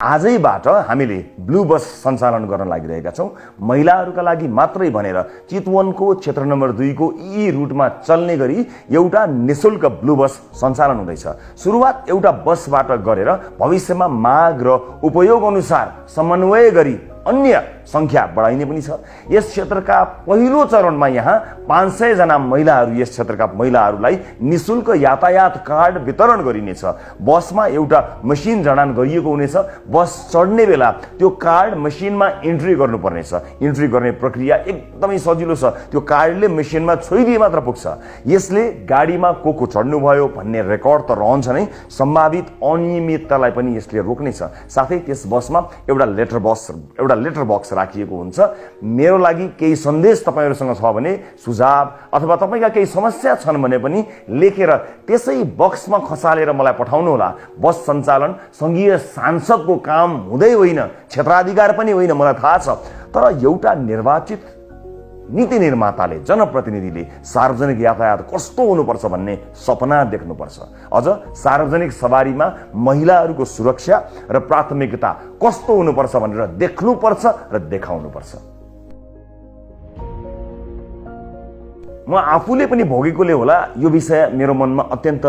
आजैबाट हामीले ब्लू बस सञ्चालन गर्न लागिरहेका छौँ। महिलाहरूका लागि मात्रै भनेर चितवनको क्षेत्र नम्बर 2 को यी रुटमा चल्ने गरी एउटा निशुल्क ब्लू बस सञ्चालन हुँदैछ। सुरुवात एउटा बसबाट गरेर भविष्यमा माग र उपयोग अनुसार समन्वय गरी अन्य संख्या बढाइने पनि छ। यस क्षेत्रका पहिलो चरणमा यहाँ 500 जना महिलाहरू, यस क्षेत्रका महिलाहरूलाई निशुल्क यातायात कार्ड वितरण गरिनेछ। बसमा एउटा मसिन जडान गरिएको हुनेछ। बस चढ्ने बेला त्यो कार्ड मसिनमा इन्ट्री गर्नुपर्नेछ। इन्ट्री गर्ने प्रक्रिया एकदमै सजिलो छ। त्यो कार्डले मसिनमा छोइदिए मात्र पुग्छ। यसले गाडीमा को चढ्नुभयो भन्ने रेकर्ड त रहन्छ नै, सम्भावित अनियमिततालाई पनि यसले रोक्नेछ। साथै त्यस बसमा एउटा लेटर बक्स राखिएको हुन्छ। मेरो लागि केही सन्देश तपाईहरुसँग छ भने, सुझाव अथवा तपाईका केही समस्या छन् भने पनि लेखेर त्यसै बक्समा खसालेर मलाई पठाउनु होला। बस सञ्चालन संघीय सांसदको काम हुँदै होइन, क्षेत्राधिकार पनि होइन, मलाई थाहा छ। तर एउटा निर्वाचित नीति निर्माताले, जनप्रतिनिधिले सार्वजनिक यातायात कस्तो हुनुपर्छ भन्ने सपना देख्नुपर्छ। अझ सार्वजनिक सवारीमा महिलाहरूको सुरक्षा र प्राथमिकता कस्तो हुनुपर्छ भनेर देख्नुपर्छ र देखाउनुपर्छ। म आफूले पनि भोगेकोले होला यो विषय मेरो मनमा अत्यन्त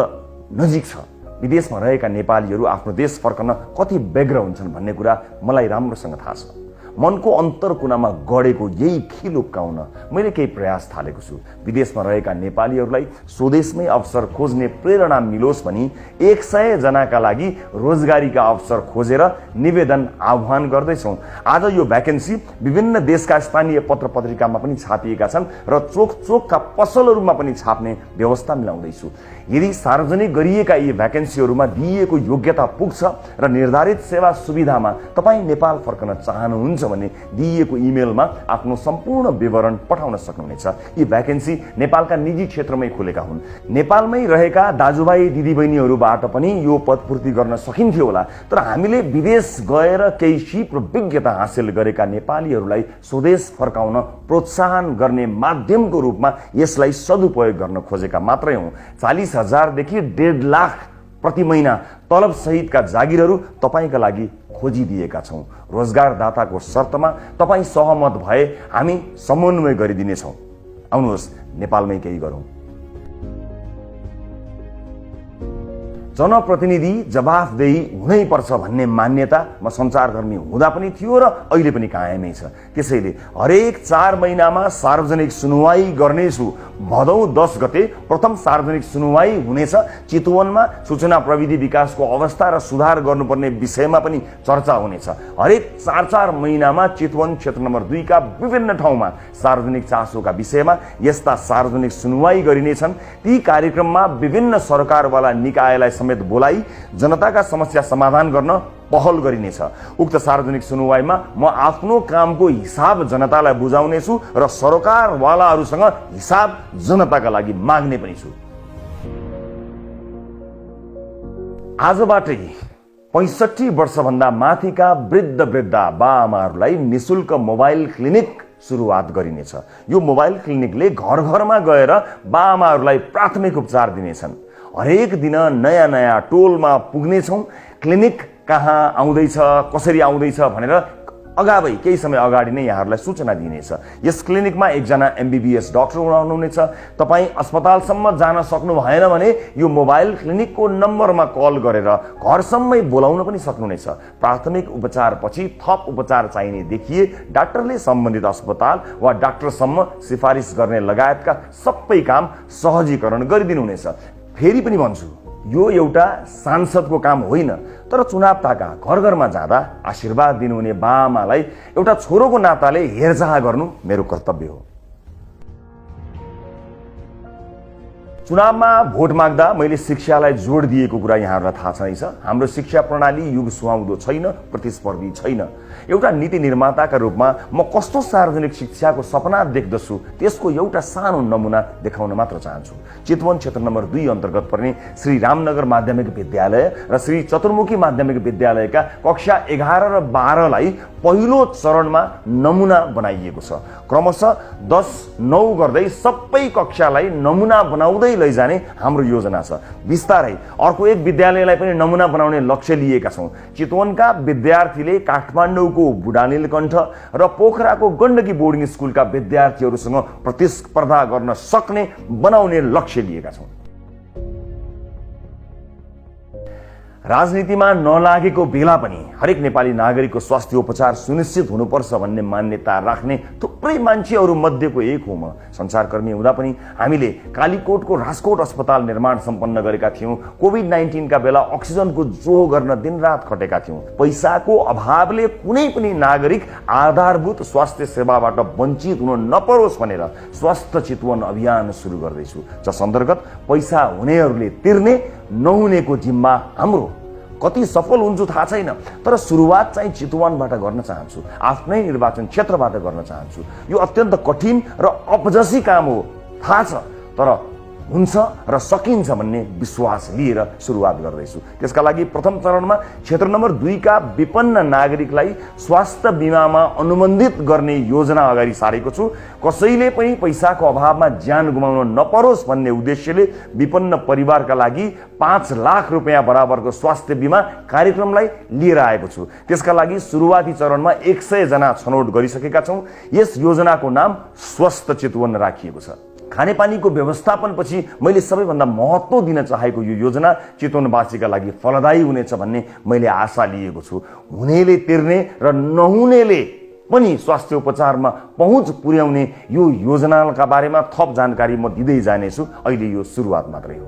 नजिक छ। विदेशमा रहेका नेपालीहरू आफ्नो देश फर्कन कति व्यग्र हुन्छन् भन्ने कुरा मलाई राम्रोसँग थाहा छ। मनको अन्तरकुनामा गडेको यही खिल उक्काउन मैले केही प्रयास थालेको छु। विदेशमा रहेका नेपालीहरूलाई स्वदेशमै अवसर खोज्ने प्रेरणा मिलोस् भनी 100 जनाका लागि रोजगारीका अवसर खोजेर निवेदन आह्वान गर्दैछौँ। आज यो भ्याकेन्सी विभिन्न देशका स्थानीय पत्र पत्रिकामा पनि छापिएका छन् र चोकका पसलहरूमा पनि छाप्ने व्यवस्था मिलाउँदैछु। यदि सार्वजनिक गरिएका यी भ्याकेन्सीहरूमा दिइएको योग्यता पुग्छ र निर्धारित सेवा सुविधामा तपाईँ नेपाल फर्कन चाहनुहुन्छ भने दिइएको इमेलमा आफ्नो सम्पूर्ण विवरण पठाउन सक्नुहुनेछ। यी भ्याकेन्सी नेपालका निजी क्षेत्रमै खुलेका हुन्। नेपालमै रहेका दाजुभाइ दिदीबहिनीहरूबाट पनि यो पदपूर्ति गर्न सकिन्थ्यो होला। तर हामीले विदेश गएर केही सिप र विज्ञता हासिल गरेका नेपालीहरूलाई स्वदेश फर्काउन प्रोत्साहन गर्ने माध्यमको रूपमा यसलाई सदुपयोग गर्न खोजेका मात्रै हौँ। 40,000 देखि 1.5 लाख प्रति महिना तलब सहितका जागिरहरू तपाईका लागि खोजिदिएका छौँ। रोजगारदाताको शर्तमा तपाईँ सहमत भए हामी समन्वय गरिदिनेछौँ। आउनुहोस् नेपालमै केही गरौँ। जनप्रतिनिधि जवाफदेही हुनै पर्छ भन्ने मान्यता म सञ्चारकर्मी हुँदा पनि थियो र अहिले पनि कायमै छ। त्यसैले हरेक 4 महिनामा सार्वजनिक सुनवाई गर्नेछु। भदौ 10 गते प्रथम सार्वजनिक सुनवाई हुनेछ। चितवनमा सूचना प्रविधि विकासको अवस्था र सुधार गर्नुपर्ने विषयमा पनि चर्चा हुनेछ। हरेक 4 महिनामा चितवन क्षेत्र नम्बर 2 का विभिन्न ठाउँमा सार्वजनिक चासोका विषयमा यस्ता सार्वजनिक सुनवाई गरिनेछन्। ती कार्यक्रममा विभिन्न सरकारवाला निकायलाई समेत बोलाई जनताका समस्या समाधान गर्न पहल गरिनेछ। उक्त सार्वजनिक सुनवाईमा म आफ्नो कामको हिसाब जनतालाई बुझाउनेछु र सरकारवालाहरूसँग हिसाब जनताका लागि माग्ने पनि छु। आजबाटै 65 वर्षभन्दा माथिका वृद्धा बाआमाहरूलाई निशुल्क मोबाइल क्लिनिक सुरुवात गरिनेछ। यो मोबाइल क्लिनिकले घर घरमा गएर बाआमाहरूलाई प्राथमिक उपचार दिनेछन्। हरेक दिन नयाँ टोलमा पुग्नेछौँ। क्लिनिक कहाँ आउँदैछ, कसरी आउँदैछ भनेर केही समय अगाडि नै यहाँहरूलाई सूचना दिइनेछ। यस क्लिनिकमा एकजना MBBS डाक्टर हुनुहुनेछ। तपाईँ अस्पतालसम्म जान सक्नु भएन भने यो मोबाइल क्लिनिकको नम्बरमा कल गरेर घरसम्मै बोलाउन पनि सक्नुहुनेछ। प्राथमिक उपचारपछि थप उपचार चाहिने देखिए डाक्टरले सम्बन्धित अस्पताल वा डाक्टरसम्म सिफारिस गर्ने लगायतका सबै काम सहजीकरण गरिदिनुहुनेछ। फेरि पनि भन्छु, यो एउटा सांसदको काम होइन, तर चुनाव ताका घर घरमा जाँदा आशीर्वाद दिनुहुने बाआमालाई एउटा छोरोको नाताले हेरचाह गर्नु मेरो कर्तव्य हो। चुनावमा भोट माग्दा मैले शिक्षालाई जोड दिएको कुरा यहाँहरूलाई थाहा छैछ। हाम्रो शिक्षा प्रणाली युग सुहाउँदो छैन, प्रतिस्पर्धी छैन। एउटा नीति निर्माताका रूपमा म कस्तो सार्वजनिक शिक्षाको सपना देख्दछु त्यसको एउटा सानो नमुना देखाउन मात्र चाहन्छु। चितवन क्षेत्र नम्बर 2 अन्तर्गत पर्ने श्री रामनगर माध्यमिक विद्यालय र श्री चतुर्मुखी माध्यमिक विद्यालयका कक्षा 11 र 12 लाई पहिलो चरणमा नमुना बनाइएको छ। क्रमशः 10-9 गर्दै सबै कक्षालाई नमुना बनाउँदै लैजाने हाम्रो योजना छ। बिस्तारै अर्को एक विद्यालयलाई पनि नमुना बनाउने लक्ष्य लिएका छौँ। चितवनका विद्यार्थीले काठमाडौँको बुढानीलकण्ठ र पोखराको गण्डकी बोर्डिङ स्कुलका विद्यार्थीहरूसँग प्रतिस्पर्धा गर्न सक्ने बनाउने लक्ष्य लिएका छौँ। राजनीतिमा नलागेको बेला पनि हरेक नेपाली नागरिकको स्वास्थ्य उपचार सुनिश्चित हुनुपर्छ भन्ने मान्यता राख्ने थुप्रै मान्छेहरू मध्येको एक हो म। सञ्चारकर्मी हुँदा पनि हामीले कालीकोटको राजकोट अस्पताल निर्माण सम्पन्न गरेका थियौँ। कोभिड-19 का बेला अक्सिजनको जोह गर्न दिनरात खटेका थियौँ। पैसाको अभावले कुनै पनि नागरिक आधारभूत स्वास्थ्य सेवाबाट वञ्चित हुन नपरोस् भनेर स्वस्थ चितवन अभियान सुरु गर्दैछु, जस अन्तर्गत पैसा हुनेहरूले तिर्ने, नहुनेको जिम्मा हाम्रो। कति सफल हुन्छु थाहा छैन, तर सुरुवात चाहिँ चितवनबाट गर्न चाहन्छु, आफ्नै निर्वाचन क्षेत्रबाट गर्न चाहन्छु। यो अत्यन्त कठिन र अपजसी काम हो थाहा छ, तर हुन्छ र सकिन्छ भन्ने विश्वास लिएर सुरुवात गर्दैछु। त्यसका लागि प्रथम चरणमा क्षेत्र नम्बर 2 का विपन्न नागरिकलाई स्वास्थ्य बिमामा अनुबन्धित गर्ने योजना अगाडि सारेको छु। कसैले पनि पैसाको अभावमा ज्यान गुमाउन नपरोस् भन्ने उद्देश्यले विपन्न परिवारका लागि 5 लाख रुपियाँ बराबरको स्वास्थ्य बिमा कार्यक्रमलाई लिएर आएको छु। त्यसका लागि सुरुवाती चरणमा 100 जना छनौट गरिसकेका छौँ। यस योजनाको नाम स्वस्थ चितवन राखिएको छ। खानेपानीको व्यवस्थापनपछि मैले सबैभन्दा महत्त्व दिन चाहेको यो योजना चितवनवासीका लागि फलदायी हुनेछ भन्ने मैले आशा लिएको छु। हुनेले तिर्ने र नहुनेले पनि स्वास्थ्य उपचारमा पहुँच पुर्याउने यो योजनाका बारेमा थप जानकारी म दिँदै जानेछु। अहिले यो सुरुवात मात्रै हो।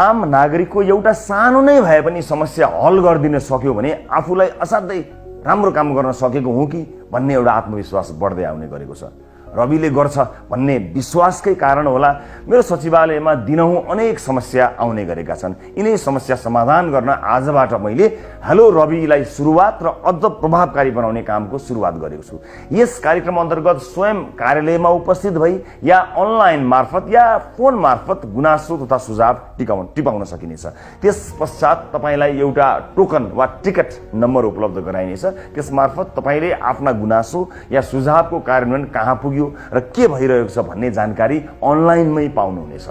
आम नागरिकको एउटा सानो नै भए पनि समस्या हल गरिदिन सक्यो भने आफूलाई असाध्यै राम्रो काम गर्न सकेको हुँ कि भन्ने एउटा आत्मविश्वास बढ्दै आउने गरेको छ। रविले गर्छ भन्ने विश्वासकै कारण होला मेरो सचिवालयमा दिनहुँ अनेक समस्या आउने गरेका छन्। यिनै समस्या समाधान गर्न आजबाट मैले हेलो रविलाई सुरुवात र अझ प्रभावकारी बनाउने कामको सुरुवात गरेको छु। यस कार्यक्रम अन्तर्गत स्वयं कार्यालयमा उपस्थित भई या अनलाइन मार्फत या फोन मार्फत गुनासो तथा सुझाव टिपाउन सकिनेछ। त्यस पश्चात तपाईलाई एउटा टोकन वा टिकट नम्बर उपलब्ध गराइनेछ। त्यस मार्फत तपाईले आफ्ना गुनासो या सुझावको कार्यान्वयन कहाँ पुग्यो र के भइरहेको छ भन्ने जानकारी अनलाइनमै पाउनुहुनेछ।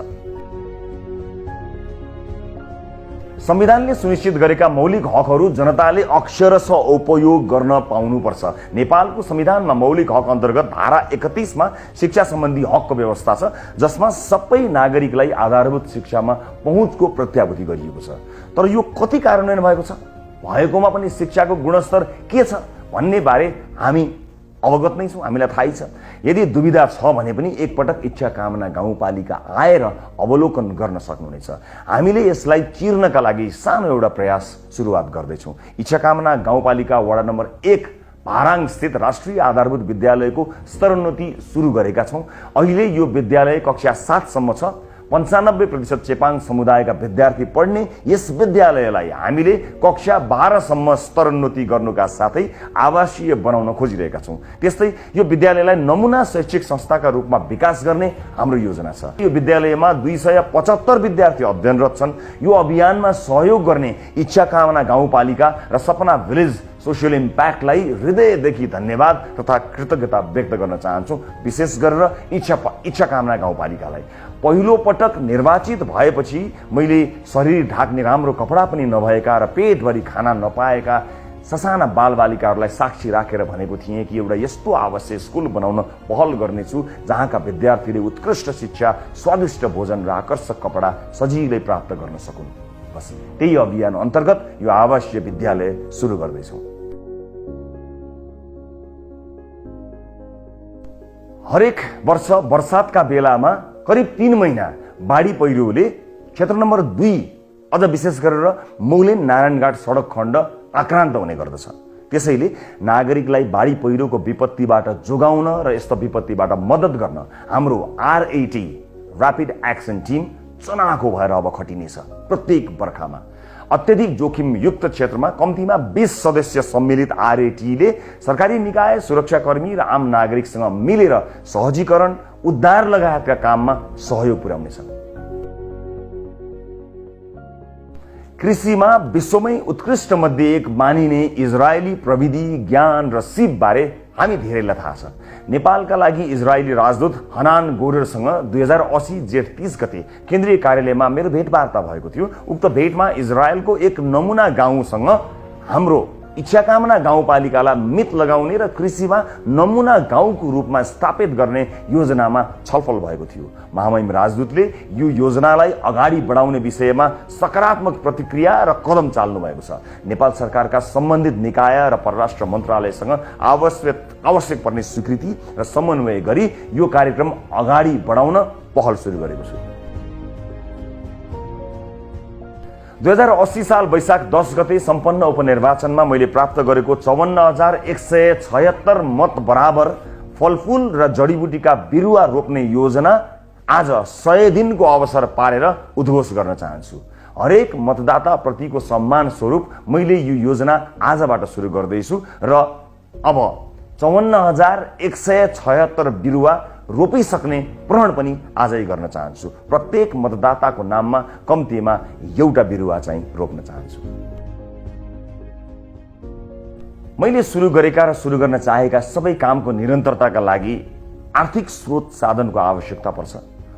संविधानले सुनिश्चित गरेका मौलिक हकहरू जनताले अक्षरशः उपयोग गर्न पाउनुपर्छ। नेपालको संविधानमा मौलिक हक अन्तर्गत धारा 31 मा शिक्षा सम्बन्धी हकको व्यवस्था छ, जसमा सबै नागरिकलाई आधारभूत शिक्षामा पहुँचको प्रत्याभूति गरिएको छ। तर यो कति कार्यान्वयन भएको छ, भएकोमा पनि शिक्षाको गुणस्तर के छ भन्ने बारे हामी अवगत नै छौँ, हामीलाई थाहै छ। यदि दुविधा छ भने पनि एकपटक इच्छा कामना गाउँपालिका आएर अवलोकन गर्न सक्नुहुनेछ। हामीले यसलाई चिर्नका लागि सानो एउटा प्रयास सुरुवात गर्दैछौँ। इच्छा कामना गाउँपालिका वडा नम्बर 1 भाराङ स्थित राष्ट्रिय आधारभूत विद्यालयको स्तरोन्नति सुरु गरेका छौँ। अहिले यो विद्यालय कक्षा 7 सम्म छ। 95% चेपाङ समुदायका विद्यार्थी पढ्ने यस विद्यालयलाई हामीले कक्षा 12 सम्म स्तरोन्नति गर्नुका साथै आवासीय बनाउन खोजिरहेका छौँ। त्यस्तै यो विद्यालयलाई नमुना शैक्षिक संस्थाका रूपमा विकास गर्ने हाम्रो योजना छ। यो विद्यालयमा 275 विद्यार्थी अध्ययनरत छन्। यो अभियानमा सहयोग गर्ने इच्छा कामना गाउँपालिका र सपना भिलेज सोसियल इम्प्याक्टलाई हृदयदेखि धन्यवाद तथा कृतज्ञता व्यक्त गर्न चाहन्छु। विशेष गरेर इच्छा कामना गाउँपालिकालाई पहिलो पटक निर्वाचित भएपछि मैले शरीर ढाक्ने राम्रो कपडा पनि नभएका र पेटभरि खाना नपाएका ससाना बालबालिकाहरूलाई साक्षी राखेर भनेको थिएँ कि एउटा यस्तो आवश्यक स्कुल बनाउन पहल गर्नेछु जहाँका विद्यार्थीले उत्कृष्ट शिक्षा, स्वादिष्ट भोजन र आकर्षक कपडा सजिलै प्राप्त गर्न सकुन्। बस त्यही अभियान अन्तर्गत यो आवासीय विद्यालय सुरु गर्दैछौँ। हरेक वर्ष वर्षातका बेलामा करिब 3 महिना बाढी पहिरोले क्षेत्र नम्बर 2 अझ विशेष गरेर मौलिन नारायणघाट सडक खण्ड आक्रान्त हुने गर्दछ। त्यसैले नागरिकलाई बाढी पहिरोको विपत्तिबाट जोगाउन र यस्तो विपत्तिबाट मद्दत गर्न हाम्रो RAT ऱ्यापिड एक्सन टिम चनाखो भएर अब खटिनेछ। प्रत्येक बर्खामा अत्यधिक जोखिम युक्त क्षेत्रमा कम्तीमा 20 सदस्य सम्मिलित RATले सरकारी निकाय, सुरक्षाकर्मी र आम नागरिकसँग मिलेर सहजीकरण, उद्धार लगायतका काममा सहयोग पुर्याउनेछ। कृषिमा विश्वमै उत्कृष्ट मध्ये एक मानिने इजरायली प्रविधि ज्ञान र सिपबारे हामी धेरैलाई थाहा छ। नेपालका लागि इजरायली राजदूत हनान गोरेरसँग 2080 जेठ 30 गते केन्द्रीय कार्यालयमा मेरो भेटवार्ता भएको थियो। उक्त भेटमा इजरायलको एक नमुना गाउँसँग हाम्रो इच्छाकामना गाउँपालिकालाई मित लगाउने र कृषिमा नमुना गाउँको रूपमा स्थापित गर्ने योजनामा छलफल भएको थियो। महामहिम राजदूतले यो योजनालाई अगाडि बढाउने विषयमा सकारात्मक प्रतिक्रिया र कदम चाल्नु भएको छ। नेपाल सरकारका सम्बन्धित निकाय र परराष्ट्र मन्त्रालयसँग आवश्यक पर्ने स्वीकृति र समन्वय गरी यो कार्यक्रम अगाडि बढाउन पहल सुरु गरेको छु। 2080 साल वैशाख 10 गते सम्पन्न उपनिर्वाचनमा मैले प्राप्त गरेको 54,176 मत बराबर फलफूल र जडीबुटीका बिरुवा रोप्ने योजना आज 100 दिनको अवसर पारेर उद्घोष गर्न चाहन्छु। हरेक मतदाता प्रतिको सम्मान स्वरूप मैले यो योजना आजबाट सुरु गर्दैछु र अब 54,176 बिरुवा रोपिसक्ने प्रण पनि आजै गर्न चाहन्छु। प्रत्येक मतदाताको नाममा कम्तीमा एउटा बिरुवा चाहिँ रोप्न चाहन्छु। मैले सुरु गरेका र सुरु गर्न चाहेका सबै कामको निरन्तरताका लागि आर्थिक स्रोत साधनको आवश्यकता पर्छ।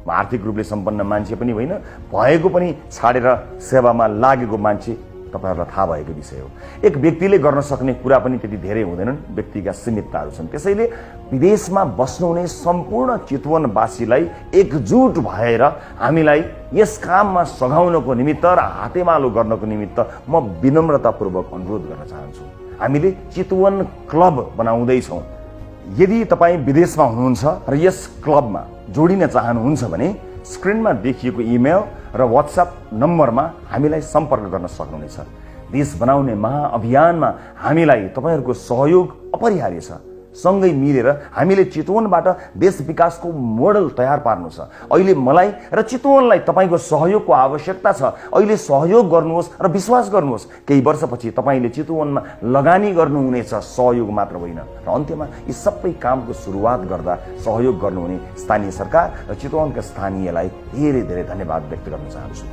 म आर्थिक रूपले सम्पन्न मान्छे पनि होइन, भएको पनि छाडेर सेवामा लागेको मान्छे तपाईहरुलाई थाहा भएको विषय हो। एक व्यक्तिले गर्न सक्ने कुरा पनि त्यति धेरै हुँदैनन्, व्यक्तिका सीमितताहरू छन्। त्यसैले विदेशमा बस्नुहुने सम्पूर्ण चितवनवासीलाई एकजुट भएर हामीलाई यस काममा सघाउनको निमित्त र हातेमालो गर्नको निमित्त म विनम्रतापूर्वक अनुरोध गर्न चाहन्छु। हामीले चितवन क्लब बनाउँदैछौँ। यदि तपाईँ विदेशमा हुनुहुन्छ र यस क्लबमा जोडिन चाहनुहुन्छ भने स्क्रिनमा देखिएको इमेल र व्हाट्सएप नम्बरमा हामीलाई सम्पर्क गर्न सक्नुहुनेछ। देश बनाउने महाअभियानमा हामीलाई तपाईहरुको सहयोग अपरिहार्य छ। सँगै मिलेर हामीले चितवनबाट देश विकासको मोडल तयार पार्नु छ। अहिले मलाई र चितवनलाई तपाईको सहयोगको आवश्यकता छ। अहिले सहयोग गर्नुहोस् र विश्वास गर्नुहोस्, केही वर्षपछि तपाईले चितवनमा लगानी गर्नुहुनेछ, सहयोग मात्र होइन। र अन्त्यमा यी सबै कामको सुरुवात गर्दा सहयोग गर्नुहुने स्थानीय सरकार र चितवनका स्थानीयलाई धेरै धेरै धन्यवाद व्यक्त गर्न चाहन्छु।